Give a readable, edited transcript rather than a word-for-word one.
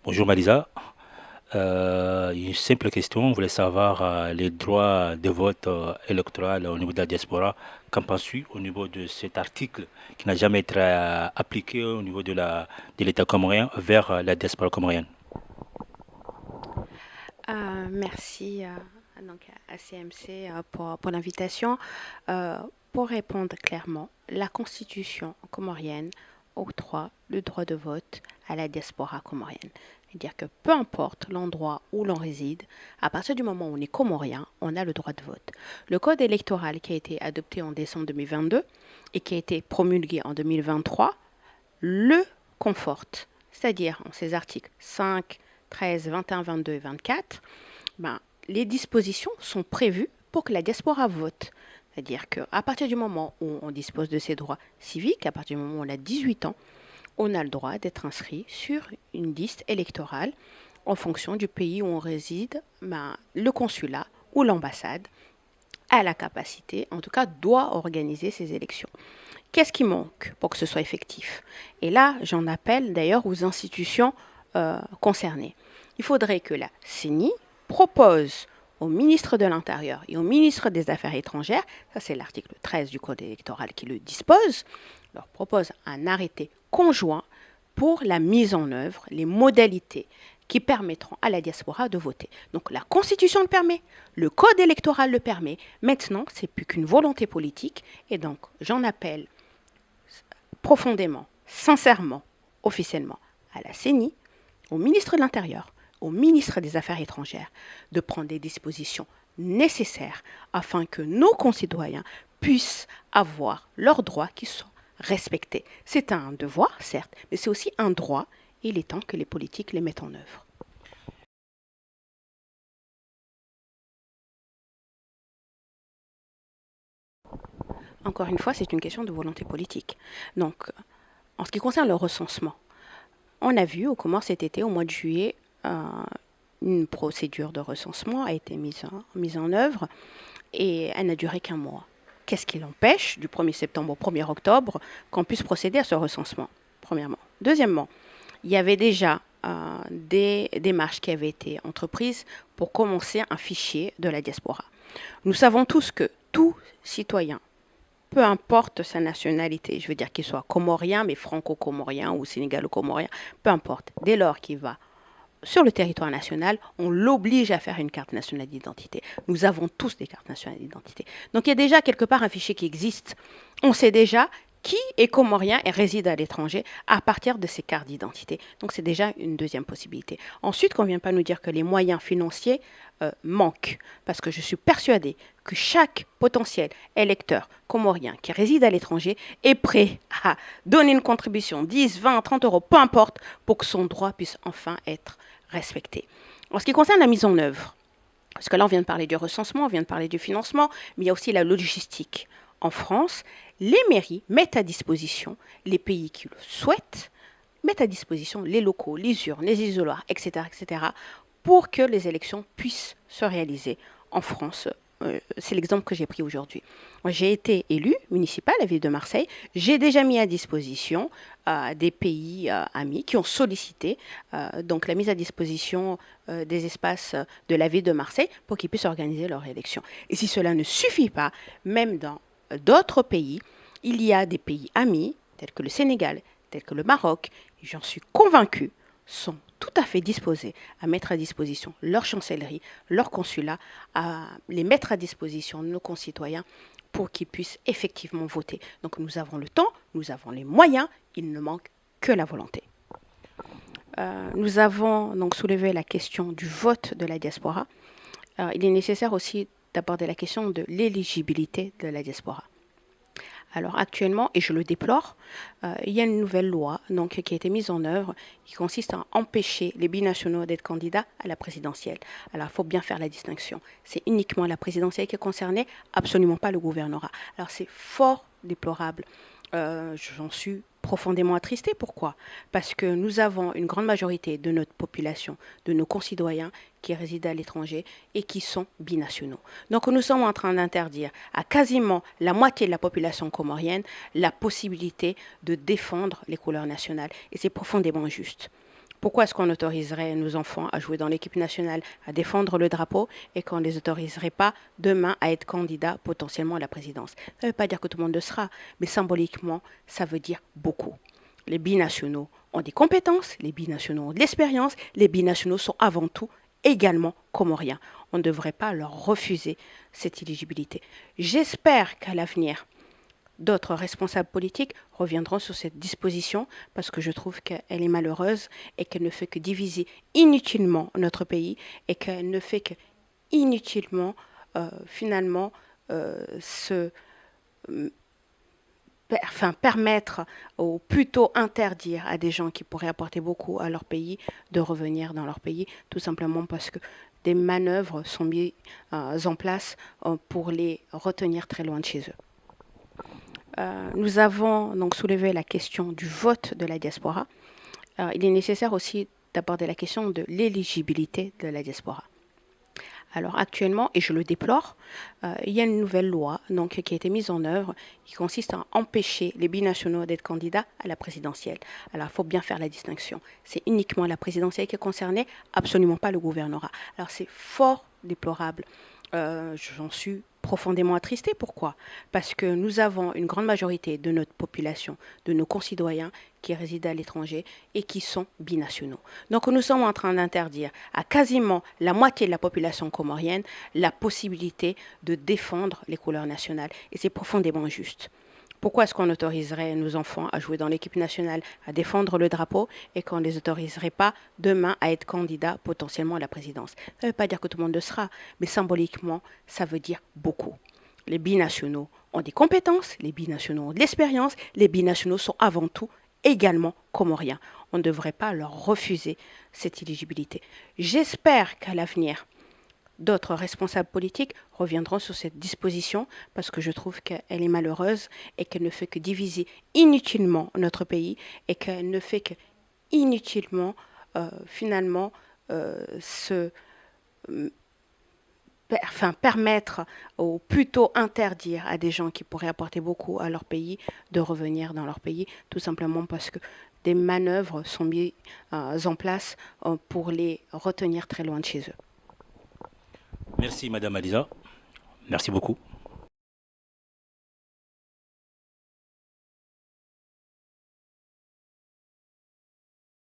Bonjour Malisa. Une simple question, on voulait savoir les droits de vote électoral au niveau de la diaspora. Qu'en penses-tu au niveau de cet article qui n'a jamais été appliqué au niveau de l'État comorien vers la diaspora comorienne? Merci donc à CMC pour l'invitation. Euh, pour répondre clairement, la Constitution comorienne octroie le droit de vote à la diaspora comorienne. C'est-à-dire que peu importe l'endroit où l'on réside, à partir du moment où on est comorien, on a le droit de vote. Le code électoral qui a été adopté en décembre 2022 et qui a été promulgué en 2023 le conforte. C'est-à-dire en ses articles 5, 13, 21, 22 et 24, ben, les dispositions sont prévues pour que la diaspora vote. C'est-à-dire qu'à partir du moment où on dispose de ses droits civiques, à partir du moment où on a 18 ans, on a le droit d'être inscrit sur une liste électorale en fonction du pays où on réside. Ben, le consulat ou l'ambassade a la capacité, en tout cas doit organiser ces élections. Qu'est-ce qui manque pour que ce soit effectif? Et là, j'en appelle d'ailleurs aux institutions concernées. Il faudrait que la CENI propose au ministre de l'Intérieur et au ministre des Affaires étrangères, ça c'est l'article 13 du Code électoral qui le dispose, leur propose un arrêté conjoint pour la mise en œuvre, les modalités qui permettront à la diaspora de voter. Donc la Constitution le permet, le Code électoral le permet. Maintenant, c'est plus qu'une volonté politique. Et donc, j'en appelle profondément, sincèrement, officiellement à la CENI, au ministre de l'Intérieur, au ministre des Affaires étrangères, de prendre des dispositions nécessaires afin que nos concitoyens puissent avoir leurs droits qui soient respectés. C'est un devoir, certes, mais c'est aussi un droit. Et il est temps que les politiques les mettent en œuvre. Encore une fois, c'est une question de volonté politique. Donc, en ce qui concerne le recensement, on a vu au Comores cet été, au mois de juillet, une procédure de recensement a été mise en œuvre et elle n'a duré qu'un mois. Qu'est-ce qui l'empêche, du 1er septembre au 1er octobre, qu'on puisse procéder à ce recensement, premièrement? Deuxièmement, il y avait déjà des démarches qui avaient été entreprises pour commencer un fichier de la diaspora. Nous savons tous que tout citoyen, peu importe sa nationalité, je veux dire qu'il soit comorien, mais franco-comorien ou sénégalo-comorien, peu importe, dès lors qu'il va sur le territoire national, on l'oblige à faire une carte nationale d'identité. Nous avons tous des cartes nationales d'identité. Donc il y a déjà quelque part un fichier qui existe. On sait déjà qui est comorien et réside à l'étranger à partir de ces cartes d'identité. Donc c'est déjà une deuxième possibilité. Ensuite, qu'on ne vient pas nous dire que les moyens financiers manquent, parce que je suis persuadée que chaque potentiel électeur comorien qui réside à l'étranger est prêt à donner une contribution, 10, 20, 30 euros, peu importe, pour que son droit puisse enfin être respecté. En ce qui concerne la mise en œuvre, parce que là on vient de parler du recensement, on vient de parler du financement, mais il y a aussi la logistique. En France, les mairies mettent à disposition, les pays qui le souhaitent, mettent à disposition les locaux, les urnes, les isoloirs, etc., etc., pour que les élections puissent se réaliser en France. C'est l'exemple que j'ai pris aujourd'hui. J'ai été élue municipale à la ville de Marseille. J'ai déjà mis à disposition des pays amis qui ont sollicité donc la mise à disposition des espaces de la ville de Marseille pour qu'ils puissent organiser leur élection. Et si cela ne suffit pas, même dans d'autres pays, il y a des pays amis tels que le Sénégal, tels que le Maroc, et j'en suis convaincue, sont tout à fait disposés à mettre à disposition leur chancellerie, leur consulat, à les mettre à disposition de nos concitoyens pour qu'ils puissent effectivement voter. Donc nous avons le temps, nous avons les moyens, il ne manque que la volonté. Nous avons donc soulevé la question du vote de la diaspora. Il est nécessaire aussi d'aborder la question de l'éligibilité de la diaspora. Alors actuellement, et je le déplore, il y a une nouvelle loi donc, qui a été mise en œuvre qui consiste à empêcher les binationaux d'être candidats à la présidentielle. Alors il faut bien faire la distinction. C'est uniquement la présidentielle qui est concernée, absolument pas le gouvernorat. Alors c'est fort déplorable. J'en suis profondément attristée. Pourquoi? Parce que nous avons une grande majorité de notre population, de nos concitoyens qui résident à l'étranger et qui sont binationaux. Donc nous sommes en train d'interdire à quasiment la moitié de la population comorienne la possibilité de défendre les couleurs nationales. Et c'est profondément injuste. Pourquoi est-ce qu'on autoriserait nos enfants à jouer dans l'équipe nationale, à défendre le drapeau, et qu'on ne les autoriserait pas demain à être candidats potentiellement à la présidence? Ça ne veut pas dire que tout le monde le sera, mais symboliquement, ça veut dire beaucoup. Les binationaux ont des compétences, les binationaux ont de l'expérience, les binationaux sont avant tout également comoriens. On ne devrait pas leur refuser cette éligibilité. J'espère qu'à l'avenir, d'autres responsables politiques reviendront sur cette disposition parce que je trouve qu'elle est malheureuse et qu'elle ne fait que diviser inutilement notre pays et qu'elle ne fait que inutilement finalement se permettre ou plutôt interdire à des gens qui pourraient apporter beaucoup à leur pays de revenir dans leur pays, tout simplement parce que des manœuvres sont mises en place pour les retenir très loin de chez eux. Nous avons donc soulevé la question du vote de la diaspora. Il est nécessaire aussi d'aborder la question de l'éligibilité de la diaspora. Alors actuellement, et je le déplore, il y a une nouvelle loi donc, qui a été mise en œuvre qui consiste à empêcher les binationaux d'être candidats à la présidentielle. Alors il faut bien faire la distinction. C'est uniquement la présidentielle qui est concernée, absolument pas le gouvernorat. Alors c'est fort déplorable. J'en suis profondément attristée. Pourquoi? Parce que nous avons une grande majorité de notre population, de nos concitoyens qui résident à l'étranger et qui sont binationaux. Donc nous sommes en train d'interdire à quasiment la moitié de la population comorienne la possibilité de défendre les couleurs nationales. Et c'est profondément injuste. Pourquoi est-ce qu'on autoriserait nos enfants à jouer dans l'équipe nationale, à défendre le drapeau, et qu'on ne les autoriserait pas demain à être candidats potentiellement à la présidence? Ça ne veut pas dire que tout le monde le sera, mais symboliquement, ça veut dire beaucoup. Les binationaux ont des compétences, les binationaux ont de l'expérience, les binationaux sont avant tout également comoriens. On ne devrait pas leur refuser cette éligibilité. J'espère qu'à l'avenir, d'autres responsables politiques reviendront sur cette disposition parce que je trouve qu'elle est malheureuse et qu'elle ne fait que diviser inutilement notre pays et qu'elle ne fait que inutilement finalement se permettre ou plutôt interdire à des gens qui pourraient apporter beaucoup à leur pays de revenir dans leur pays, tout simplement parce que des manœuvres sont mises en place pour les retenir très loin de chez eux. Merci Madame Aliza. Merci beaucoup.